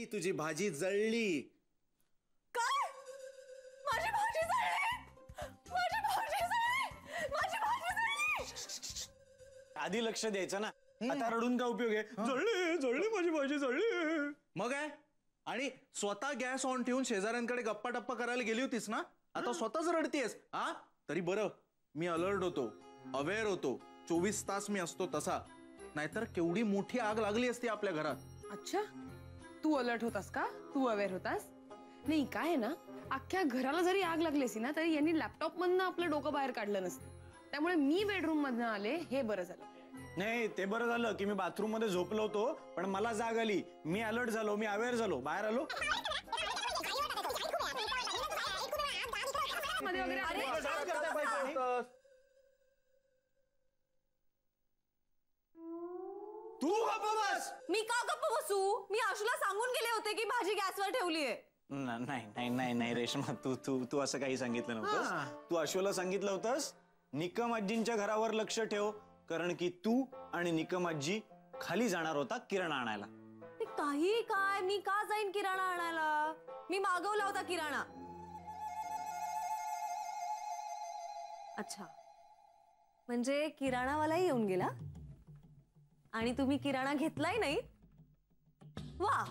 जळली तुझी भाजी जळली. काय? माझी भाजी जळली, माझी भाजी जळली, माझी भाजी जळली. आधी लक्ष द्यायचं ना. आता रडून काय उपयोग आहे? जळली जळली माझी भाजी जळली. मग काय? आणि स्वतः गॅस ऑन ठेवून शेजाऱ्यांकडे गप्पा टप्पा करायला गेली होतीस ना, आता स्वतःच रडतीयस. हा तरी बरं मी अलर्ट होतो, अवेअर होतो. 24 तास मी असतो तसा, नाहीतर केवढी मोठी आग लागली असती आपल्या घरात. अच्छा, तू अलर्ट होतास का? तू अवेअर होतास? नाही काय आहे ना, अख्ख्या घराला जरी आग लागली असती ना तरी यांनी लॅपटॉप मधनं आपलं डोकं बाहेर काढलं नसतं. त्यामुळे मी बेडरूम मधनं आले, हे बरं झालं. नाही ते बरं झालं की मी बाथरूम मध्ये झोपलो होतो, पण मला जाग आली, मी अलर्ट झालो, मी अवेअर झालो, बाहेर आलो. तू गप्प बस. मी का गप्प बसू? मी आशूला सांगून गेले होते की भाजी गॅसवर ठेवलीये. नाही नाही नाही नाही रेश्मा, तू तू तू असं काही सांगितलं नव्हतंस. तू आशूला सांगितलं होतंस निकम आजींच्या घरावर लक्ष ठेव, कारण की तू आणि निकम आजी खाली जाणार होता किराणा आणायला. काही काय, मी का जाईन किराणा आणायला? मी मागवला होता किराणा. अच्छा, म्हणजे किराणावालाही येऊन गेला आणि तुम्ही किराणा घेतलाय नाही? वा,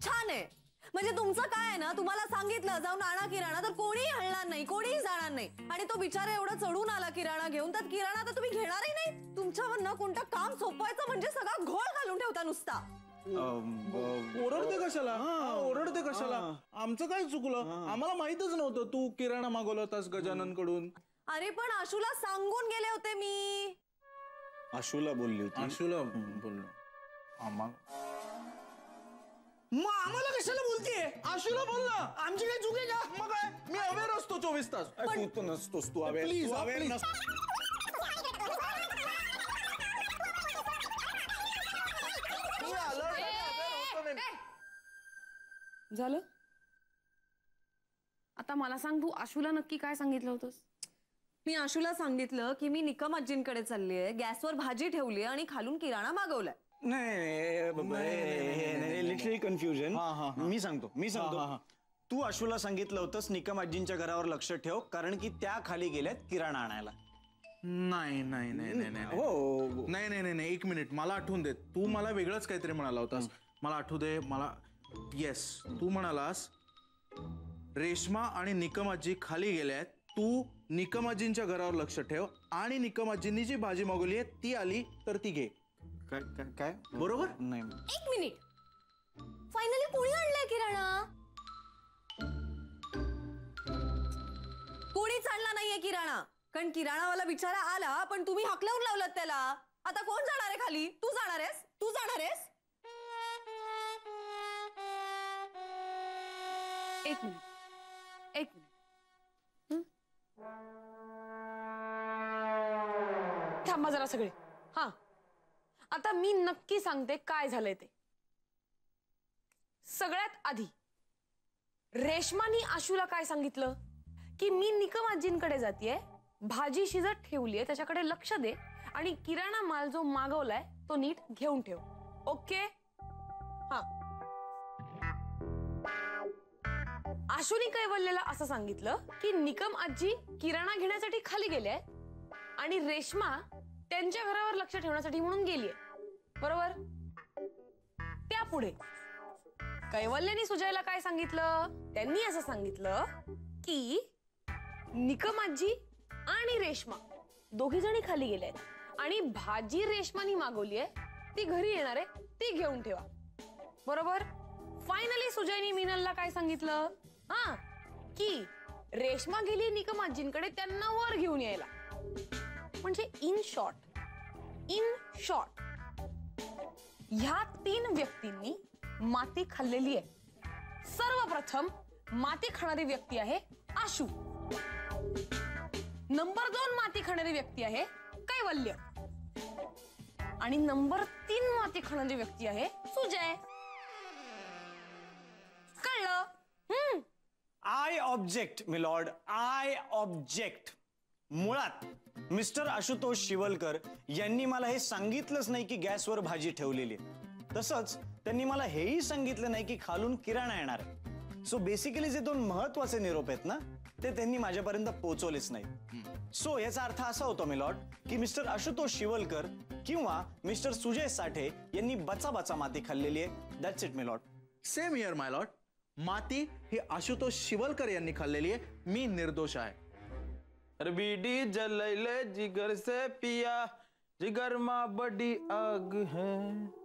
छान आहे. म्हणजे तुमचं काय आहे ना, तुम्हाला सांगितलं जाऊन आणा किराणा, तर कोणीही हलणार नाही, कोणीही जाणार नाही. आणि तो बिचारा एवढा चढून आला किराणा घेऊन, तर किराणा तर तुम्ही घेणारही नाही. तुमच्यावर न कोणतं काम सोपवायचं म्हणजे सगळा घोळ घालून ठेवता नुसता. ओरडते कशाला? ओरडते कशाला? आमचं काय चुकलं? आम्हाला माहितच नव्हतं तू किराणा मागवला होतास गजानन कडून. अरे पण आशूला सांगून गेले होते मी. आशूला बोलली होती? आशूला बोललो. मग आम्हाला कशाला बोलतीये? आशूला बोल ना. आमची काही चूक आहे का? मग काय, मी अवेअर असतो 24 तास. तू तर नसतोस, तू अवेअर. प्लीज झालं. आता मला सांग, तू आशूला नक्की काय सांगितलं होतंस? मी आशूला सांगितलं की मी निकम आजींकडे चाललीये, गॅसवर भाजी ठेवली आणि खालून किराणा मागवलाय. नाही लिटरली कन्फ्युजन. मी सांगतो. तू आशूला सांगितलं होतंस निकम आजींच्या घरावर लक्ष ठेव, कारण की त्या खाली गेल्यात किराणा आणायला. नाही नाही नाही नाही नाही हो नाही नाही नाही नाही, एक मिनिट, मला आठवून दे. तू मला वेगळंच काहीतरी म्हणाला होतास. मला आठवू दे. मला येस, तू म्हणालास रेश्मा आणि निकम आजी खाली गेल्यात, तू निकम आजींच्या घरावर लक्ष ठेव आणि निकम आजींनी जी भाजी मागवली आहे ती आली तर ती घे. काय काय काय बरोबर? नाही. एक मिनिट, फायनली कोणी आणलाय किराणा? कोणीच आणला नाहीये किराणा, कारण किराणावाला बिचारा आला पण तुम्ही हाकलवून लावलात त्याला. आता कोण जाणार आहे खाली? तू जाणार आहेस? तू जाणार आहेस? एक मिनिट, एक मिनिट. थांबा जरा सगळे. हा, आता मी नक्की सांगते काय झालंय ते. सगळ्यात आधी रेश्मानी आशूला काय सांगितलं की मी निकम आजींकडे जातीये, भाजी शिजत ठेवलीये, त्याच्याकडे लक्ष दे आणि किराणा माल जो मागवलाय तो नीट घेऊन ठेव. ओके? हा. आशूनी कैवल्यला असं सांगितलं की निकम आजी किराणा घेण्यासाठी खाली गेले आणि रेश्मा त्यांच्या घरावर लक्ष ठेवण्यासाठी म्हणून गेलीये. बरोबर? त्यापुढे कैवल्याने सुजयला काय सांगितलं? त्यांनी असं सांगितलं की निकम आजी आणि रेश्मा दोघी जणी खाली गेल्यात आणि भाजी रेश्मानी मागवलीये, ती घरी येणार आहे, ती घेऊन ठेवा. बरोबर? फायनली सुजयनी मीनलला काय सांगितलं? हा, की रेश्मा गेली निकम आजींकडे त्यांना वर घेऊन यायला. म्हणजे इन शॉर्ट ह्या 3 व्यक्तींनी माती खाल्लेली आहे. सर्वप्रथम माती खाणारी व्यक्ती आहे आशू. नंबर 2 माती खाणारी व्यक्ती आहे कैवल्य आणि नंबर 3 माती खाणारी व्यक्ती आहे सुजय. कळलं? I object milord, I object. मुळात मिस्टर आशुतोष शिवलकर यांनी मला हे सांगितलंच नाही की गॅसवर भाजी ठेवलेली. तसंच त्यांनी मला हेही सांगितलं नाही की खालून किराणा येणार आहे. सो बेसिकली जे 2 महत्वाचे निरोप आहेत ना ते त्यांनी माझ्यापर्यंत पोहोचवलेच नाही. सो याचा अर्थ असा होतो मिलॉर्ड की मिस्टर आशुतोष शिवलकर किंवा मिस्टर सुजय साठे यांनी बचा माती खाल्लेली आहे. That's it milord. Same year my lord. माती ही आशुतोष शिवलकर यांनी खाल्लेली आहे. मी निर्दोष आहे. अरे बीडी जलैले जिगर से पिया जिगर मा बड़ी आग है.